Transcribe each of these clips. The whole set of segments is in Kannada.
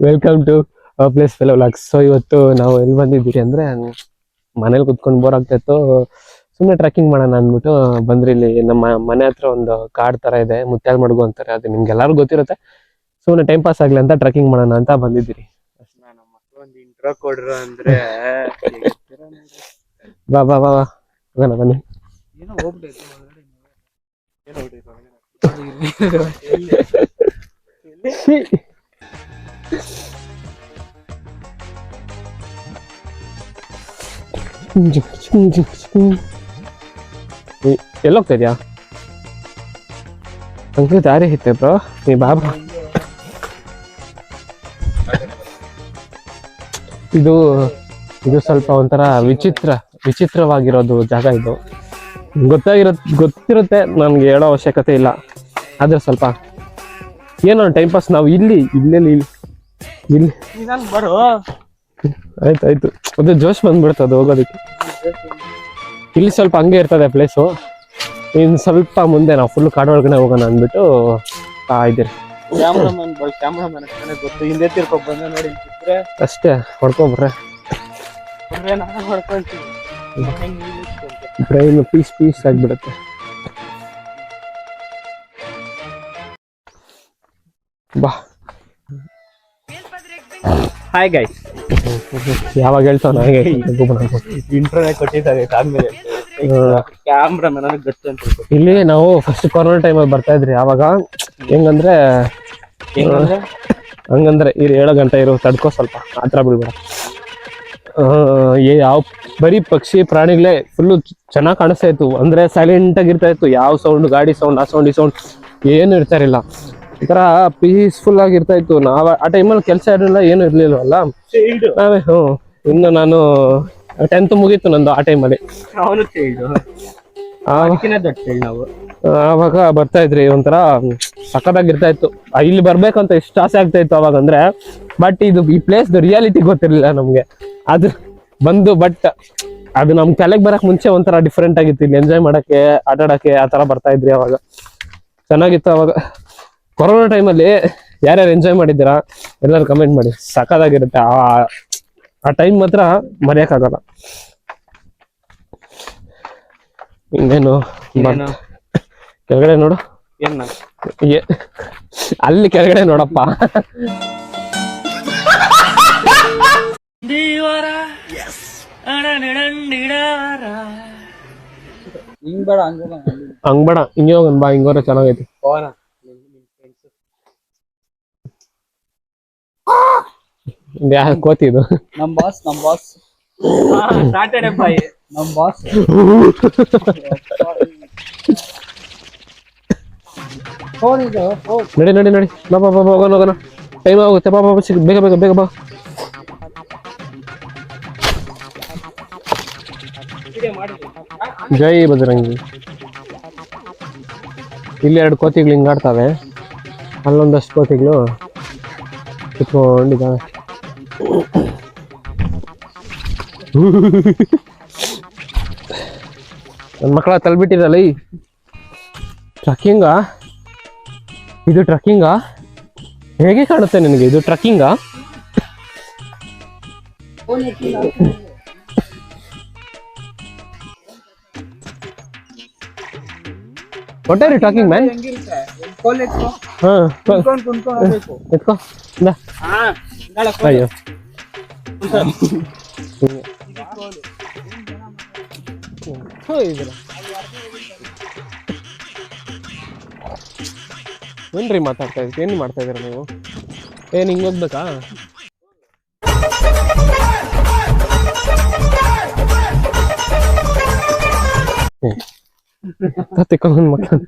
Welcome to places fellow vlogs. So ಇವತ್ತು ನಾವು ಎಲ್ಲಿ ಬಂದಿದ್ದೀರಿ ಅಂದರೆ ಮನೇಲಿ ಕುತ್ಕೊಂಡು ಬೋರ್ ಆಗ್ತಾ ಇತ್ತು. ಸುಮ್ಮನೆ ಟ್ರೆಕ್ಕಿಂಗ್ ಮಾಡೋಣ ಅಂದ್ಬಿಟ್ಟು ಬಂದ್ರಿ. ಇಲ್ಲಿ ನಮ್ಮ ಮನೆ ಹತ್ರ ಒಂದು ಕಾಡ್ ಥರ ಇದೆ, ಮುತ್ಯಾಲ್ ಮಡ್ಗು ಅಂತಾರೆ. ಅದು ನಿಮ್ಗೆ ಎಲ್ಲರಿಗೂ ಗೊತ್ತಿರುತ್ತೆ. ಸುಮ್ಮನೆ ಟೈಮ್ ಪಾಸ್ ಆಗಲಿ ಅಂತ ಟ್ರೆಕ್ಕಿಂಗ್ ಮಾಡೋಣ ಅಂತ ಬಂದಿದ್ದೀರಿ. ಒಂದು ಇಂಟ್ರೋ ಕೊಡ್ರು ಅಂದ್ರೆ ಬಾ ಬಾ ಬಾ ಬಾ ಹೋಗೋಣ ಬನ್ನಿ. ಏನೋ ಹೋಗ್ಬಿಟ್ಟು ಎಲ್ಲೋಗ್ತಾ ಇದೆಯಾ? ಅಂಕಲ್ ದಾರಿ ಐತೆ ಬ್ರೋ, ನೀ ಬಾಬಾ. ಇದು ಇದು ಸ್ವಲ್ಪ ಒಂಥರ ವಿಚಿತ್ರವಾಗಿರೋದು ಜಾಗ. ಇದು ಗೊತ್ತಿರುತ್ತೆ, ನನ್ಗೆ ಹೇಳೋ ಅವಶ್ಯಕತೆ ಇಲ್ಲ. ಆದ್ರೆ ಸ್ವಲ್ಪ ಏನೋ ಟೈಮ್ ಪಾಸ್. ನಾವು ಇಲ್ಲಿ ಬರೋ ಆಯ್ತಾಯ್ತು, ಅದು ಜೋಶ್ ಬಂದ್ಬಿಡ್ತದೆ ಹೋಗೋದಕ್ಕೆ. ಇಲ್ಲಿ ಸ್ವಲ್ಪ ಹಂಗೆ ಇರ್ತದೆ ಪ್ಲೇಸು. ಇನ್ನು ಸ್ವಲ್ಪ ಮುಂದೆ ನಾವು ಫುಲ್ ಕಾಡು ಒಳಗಡೆ ಹೋಗೋಣ ಅಂದ್ಬಿಟ್ಟು ಇದ್ದೀರಿ. ಕ್ಯಾಮ್ರಾಮನ್ ಗೊತ್ತು, ಹಿಂದೆ ತಿರ್ಕೊಂಡ್ ಬಂದ ನೋಡಿ ಅಷ್ಟೇ ಹೊಡ್ಕೊಬ್ರೆ. ಬ್ರೈನ್ ಪೀಸ್ ಆಗಿಬಿಡುತ್ತೆ. ಬಾ. Hi guys. ಯಾವಾಗ ಹೇಳ್ತಾವ ಹಾಗೆ ಇಂಟ್ರೋನೇ ಕೊಟ್ಟಿದ್ದಾರೆ ಆದ್ಮೇಲೆ ಕ್ಯಾಮ್ರಾಮನ್ ಗೊತ್ತು ಅಂತ. ಇಲ್ಲಿ ನಾವು ಫಸ್ಟ್ ಕೊರೋನಾ ಟೈಮಲ್ಲಿ ಬರ್ತಾ ಇದ್ರಿ. ಆವಾಗ ಹಂಗಂದ್ರೆ ಇಲ್ಲಿ 7 ಗಂಟೆ ಇರೋ ತಡ್ಕೋ, ಸ್ವಲ್ಪ ಹತ್ರ ಬೀಳ್ಬೇಡ. ಯಾವ ಬರೀ ಪಕ್ಷಿ ಪ್ರಾಣಿಗಳೇ ಫುಲ್ಲು ಚೆನ್ನಾಗಿ ಕಾಣಿಸ್ತಾ ಇತ್ತು. ಅಂದ್ರೆ ಸೈಲೆಂಟ್ ಆಗಿರ್ತಾ ಇತ್ತು. ಯಾವ ಸೌಂಡ್, ಗಾಡಿ ಸೌಂಡ್, ಆ ಸೌಂಡ್ ಈ ಸೌಂಡ್ ಏನು ಇರ್ತಾ ಇರಲಿಲ್ಲ. ಈ ತರ ಪೀಸ್ಫುಲ್ ಆಗಿರ್ತಾ ಇತ್ತು. ನಾವ್ ಆ ಟೈಮಲ್ಲಿ ಕೆಲಸ ಇರಲಿಲ್ಲ, ಏನು ಇರ್ಲಿಲ್ವಲ್ಲ ನಾವೇ. ಇನ್ನು ನಾನು 10th ಮುಗೀತು ನಂದು ಆ ಟೈಮಲ್ಲಿ. ಆವಾಗ ಬರ್ತಾ ಇದ್ರಿ, ಒಂಥರ ಸಖತ್ತಾಗಿರ್ತಾ ಇತ್ತು. ಇಲ್ಲಿ ಬರ್ಬೇಕಂತ ಎಷ್ಟು ಆಸೆ ಆಗ್ತಾ ಇತ್ತು ಅವಾಗ ಅಂದ್ರೆ. ಬಟ್ ಈ ಪ್ಲೇಸ್ ರಿಯಾಲಿಟಿ ಗೊತ್ತಿರ್ಲಿಲ್ಲ ನಮ್ಗೆ. ಅದು ಬಟ್ ಅದು ನಮ್ ತಲೆಗೆ ಬರಕ್ ಮುಂಚೆ ಒಂಥರ ಡಿಫ್ರೆಂಟ್ ಆಗಿತ್ತು. ಇಲ್ಲಿ ಎಂಜಾಯ್ ಮಾಡಕ್ಕೆ, ಆಟ ಆಡಕ್ಕೆ ಆ ತರ ಬರ್ತಾ ಇದ್ರಿ. ಅವಾಗ ಚೆನ್ನಾಗಿತ್ತು. ಅವಾಗ ಕೊರೋನಾ ಟೈಮಲ್ಲಿ ಯಾರ್ಯಾರು ಎಂಜಾಯ್ ಮಾಡಿದ್ದೀರಾ ಎಲ್ಲರೂ ಕಮೆಂಟ್ ಮಾಡಿ. ಸಖತ್ತಾಗಿರುತ್ತೆ ಆ ಟೈಮ್ ಮಾತ್ರ ಮರೆಯಕ್ಕಾಗಲ್ಲ. ಇನ್ನೇನು ಕೆಳಗಡೆ ನೋಡು, ಅಲ್ಲಿ ಕೆಳಗಡೆ ನೋಡಪ್ಪ. ಹಂಗ್ ಬೇಡ, ಹಿಂಗೆ ಹೋಗನ್ ಬಾ. ಹಿಂಗೋರ ಚೆನ್ನಾಗೈತಿ. ಕೋತಿ ಇದು ನಮ್ ಬಾಸ್ ಸಾಟರ್ಡೆ ಬಾಯ್ ನಮ್ ಬಾಸ್. ನಡಿ ಬಾ ಹೋಗೋಣ. ಟೈಮ್ ಆಗುತ್ತೆ. ಬಾ ಬೇಗ ಬಾ. ಜೈ ಬಜರಂಗಿ. ಇಲ್ಲಿ 2 ಕೋತಿಗಳು ಹಿಂಗಾಡ್ತಾವೆ, ಅಲ್ಲೊಂದಷ್ಟು ಕೋತಿಗಳು ಕುತ್ಕೊಂಡಿದ್ದಾವೆ. ನನ್ನ ಮಕ್ಕಳ ತಲ್ಬಿಟ್ಟಿರಲ್ಲ. ಈ ಟ್ರಕ್ಕಿಂಗಾ? ಇದು ಟ್ರಕ್ಕಿಂಗಾ? ಹೇಗೆ ಕಾಣುತ್ತೆ ನಿನಗೆ ಇದು ಟ್ರಕ್ಕಿಂಗಾ? What are you talking, man? ಎತ್ಕೋ. ಅಯ್ಯೋ ಏನ್ರಿ ಮಾತಾಡ್ತಾ ಇದ್ದೀರಿ? ಏನು ಮಾಡ್ತಾ ಇದ್ದೀರಾ ನೀವು? ಏನು ಹಿಂಗೆ ಹೋಗ್ಬೇಕಾ? ತಗೊಂಡು ಮಕ್ಕಳು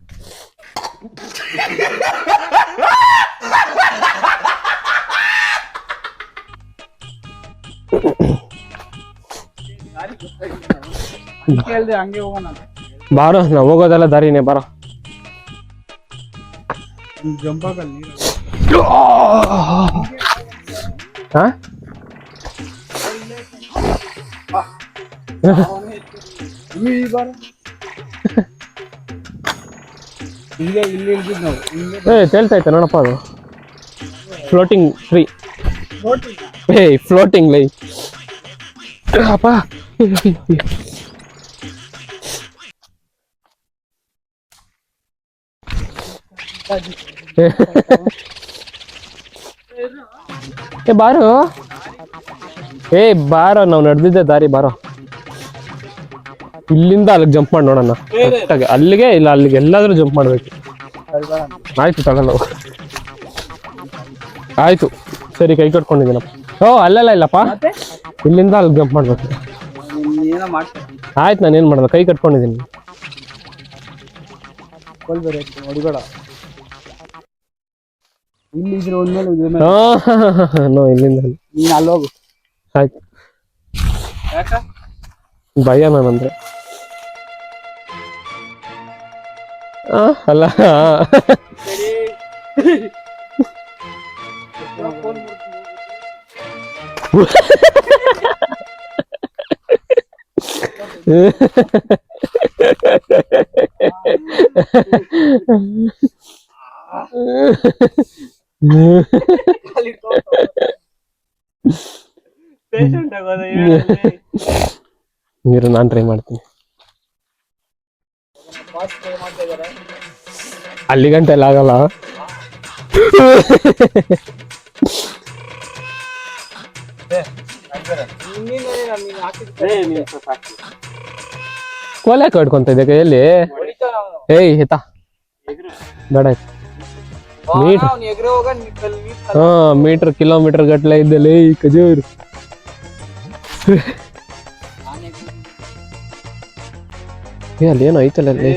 ಬಾರೋ, ನಾವು ಹೋಗೋದೆಲ್ಲ ದಾರಿನೇ. ಬಾರೋ. ತೇಲ್ತಾ ಇತ್ತು ನೋಡಪ್ಪ, ಅದು ಫ್ಲೋಟಿಂಗ್ ಟ್ರೀ. ಏಯ್ ಫ್ಲೋಟಿಂಗ್ ಲೈ ಅಪ್ಪ. ಏ ಬಾರೋ, ಏ ಬಾರೋ, ನಾವು ನಡೆದಿದ್ದೆ ದಾರಿ ಬಾರೋ. ಇಲ್ಲಿಂದ ಅಲ್ಲಿಗೆ ಜಂಪ್ ಮಾಡಿ ನೋಡೋಣ. ಅಲ್ಲಿಗೆ ಇಲ್ಲ ಅಲ್ಲಿಗೆ ಎಲ್ಲಾದ್ರೂ ಜಂಪ್ ಮಾಡ್ಬೇಕು. ಆಯ್ತು ತಗೊಳ್ಳ. ಆಯ್ತು ಸರಿ, ಕೈ ಕಟ್ಕೊಂಡಿದ್ದೀನಪ್ಪ. ಓ ಅಲ್ಲೆಲ್ಲ ಇಲ್ಲಪ್ಪ, ಇಲ್ಲಿಂದ ಅಲ್ಲಿ ಜಂಪ್ ಮಾಡ್ಬೇಕು. ಆಯ್ತು, ನಾನು ಏನ್ ಮಾಡೋದು, ಕೈ ಕಟ್ಕೊಂಡಿದ್ದೀನಿ. ಹೊಡಿಬೇಡ. ಇಲ್ಲಿದ್ರೆ ಒಂದ್ಮೇಲೆ ನೋ, ಇಲ್ಲಿಂದ ನೀನ್ ಅಲ್ಲಿ ಹೋಗು. ಆಯ್ತು, ಭಯ ನಾನಂದ್ರೆ ಅಲ್ಲ. ನೀರು ನಾನು ಟ್ರೈ ಮಾಡ್ತೀನಿ. ಅಲ್ಲಿ ಗಂಟೆ ಎಲ್ಲ ಆಗಲ್ಲ. ಕೋಲೆ ಕಟ್ಕೊಂತ ಇದೆ ಕೈಯಲ್ಲಿ. ಏಯ್ ಹೆತಾ ಬೇಡ ಆಯ್ತು. ಮೀಟರ್ ಕಿಲೋಮೀಟರ್ ಗಟ್ಲೆ ಇದ್ದಲ್ಲಿ ಖಜೂರ್. ಅಲ್ಲಿ ಏನೋ ಐತಲ್ಲ ಅಲ್ಲಿ.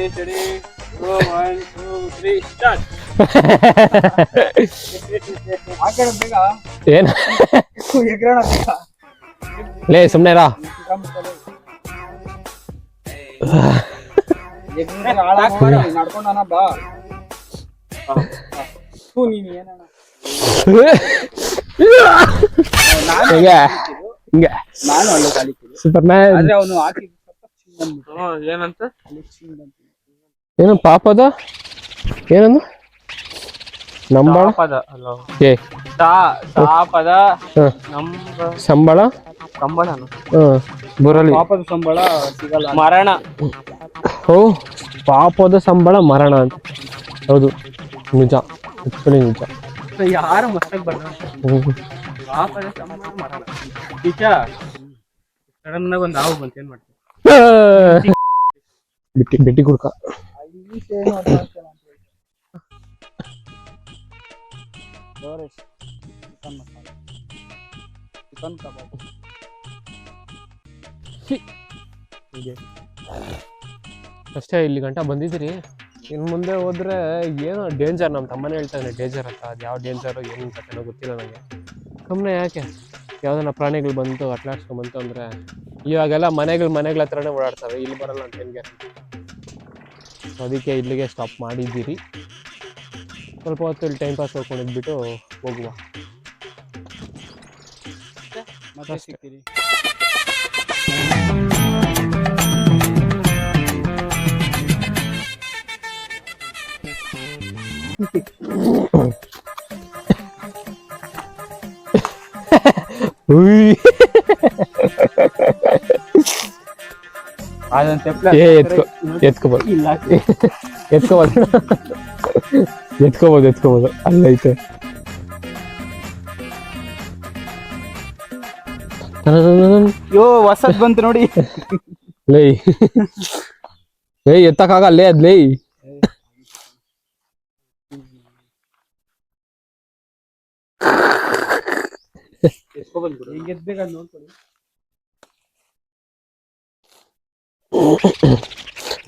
ಏನ ಲೇ ಸುಮ್ನೆ ರಾ. ನಡ್ಕೊಂಡ ಬಾ. ನಾನು ಅಲ್ಲೇ ಕಲಿತೀನಿ. Super man. ಆದ್ರೆ ಅವನು ಹಾಕಿ ಏನಂತ ಏನು ಪಾಪದ ಏನಂದು ನಂಬಳ ಏ ಸಾಪದ ಸಂಬಳ ಸಂಬಳನ ಬರಲಿ. ಪಾಪದ ಸಂಬಳ ಸಿಗಲ್ಲ. ಮರಣ. ಓ ಪಾಪದ ಸಂಬಳ ಮರಣ ಅಂತ. ಹೌದು, ನಿಜ, ಆಕ್ಚುಲಿ ನಿಜ. ಯಾರು ಮಸ್ತಾಗಿ ಬರ್ದ ಪಾಪದ ಸಂಬಳ ಮರಣ. ನಿಜ. ಸಡನ್ ಆಗಿ ಒಂದು ಹಾವು ಬಂತ, ಏನ್ ಮಾಡ್ತೀವಿ? ಬೆಟ್ಟಿ ಕುಡ್ಕ. ಚಿಕನ್ ಕಬಾಬ್ ಅಷ್ಟೇ. ಇಲ್ಲಿ ಗಂಟ ಬಂದಿದ್ದೀರಿ. ಇನ್ನು ಮುಂದೆ ಹೋದ್ರೆ ಏನೋ ಡೇಂಜರ್. ನಮ್ಮ ತಮ್ಮನೇ ಹೇಳ್ತಾನೆ ಡೇಂಜರ್ ಅಂತ. ಅದು ಯಾವ ಡೇಂಜರು ಏನು ಕಥೆನೋ ಗೊತ್ತಿಲ್ಲ ನನಗೆ. ಸುಮ್ಮನೆ ಯಾಕೆ ಯಾವ್ದನ್ನ ಪ್ರಾಣಿಗಳು ಬಂತು ಅಟ್ಲಾಡ್ಸ್ಕೊಂಡ್ ಬಂತು ಅಂದರೆ ಇವಾಗೆಲ್ಲ ಮನೆಗಳ ಹತ್ರನೇ ಓಡಾಡ್ತವೆ. ಇಲ್ಲಿ ಬರಲ್ಲ ಅಂತ ಹೆಂಗೆ? ಅದಕ್ಕೆ ಇಲ್ಲಿಗೆ ಸ್ಟಾಪ್ ಮಾಡಿದ್ದೀರಿ. ಸ್ವಲ್ಪ ಹೊತ್ತು ಇಲ್ಲಿ ಟೈಮ್ ಪಾಸ್ ಹೋಗ್ಕೊಂಡಿದ್ಬಿಟ್ಟು ಹೋಗುವ. ಮತ್ತೆ ಸಿಗ್ತೀರಿ. ಎತ್ಕೋಬಹುದು ಅಲ್ಲೈತೆ. ಯೋ ಹೊಸದ್ ಬಂತು ನೋಡಿ. ಲೇ ಎತ್ತಕ್ಕಾಗಲ್ಲೇ ಅದ್ಲೇ.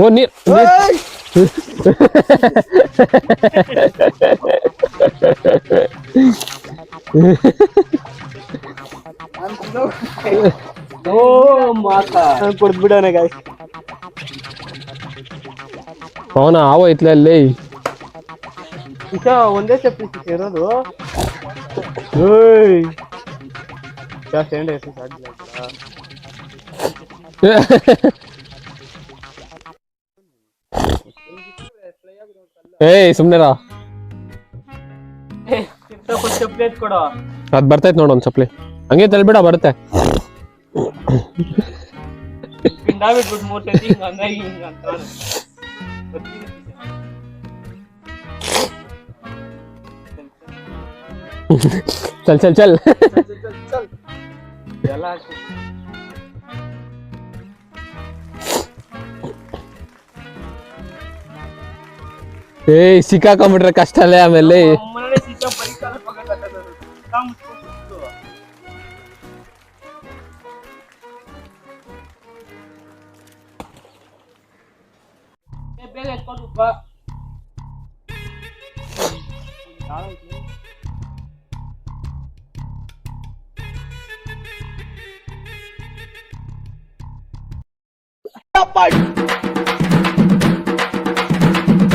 ಓ ನೀರ್ ಕೊಡ್ಬಿಡೋಣ ಗಾಯ್ಸ್. ಅವನ ಹಾವು ಐತ್ಲೆ ಅಲ್ಲಿ. ಒಂದೇ ಚಪ್ಪಲಿ ಇರೋದು. ಜಾಸ್ತಿ ಎಂಡ ಎಷ್ಟು ಸಾಧ್ಯ. ಏಯ್ ಸುಮ್ನೆರಾ. ಚಪ್ಪಲಿ ಎತ್ಕೊಡೋ. ಅದ್ ಬರ್ತೈತ್ ನೋಡು ಒಂದ್ ಚಪ್ಲಿ ಹಂಗೆ ತಳ್ಬಿಡ ಬರುತ್ತೆ. ಪಿಂಡ ಬಿಟ್ಬಿಟ್ಟು 3 ಸತಿ ಹಿಂಗ್ ಅಂದಾಗ ಹಿಂಗ್ ಅಂತಾನೆ. ಚಲ್ ಚಲ್ ಚಲ್ ಎಲ್ಲ ಹಾಕಿ. ಏಯ್ ಸಿಕ್ಕಾಕೊಂಡ್ಬಿಟ್ರೆ ಕಷ್ಟ ಅಲ್ಲೇ ಆಮೇಲೆ. ಅಮ್ಮನೇ ಸಿಕ್ಕ ಪರಿಕಾಲ ಪಕ್ಕದಲ್ಲಿರೋದು. ಸಿಕ್ಕ ಮುಚ್ಕೊಂಡ್ಬಿಟ್ಟು. ಬೇಗ ಎತ್ಕೊಂಡು ಬಾ.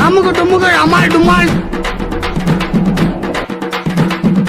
Amugo, tumugo, amal, dumal.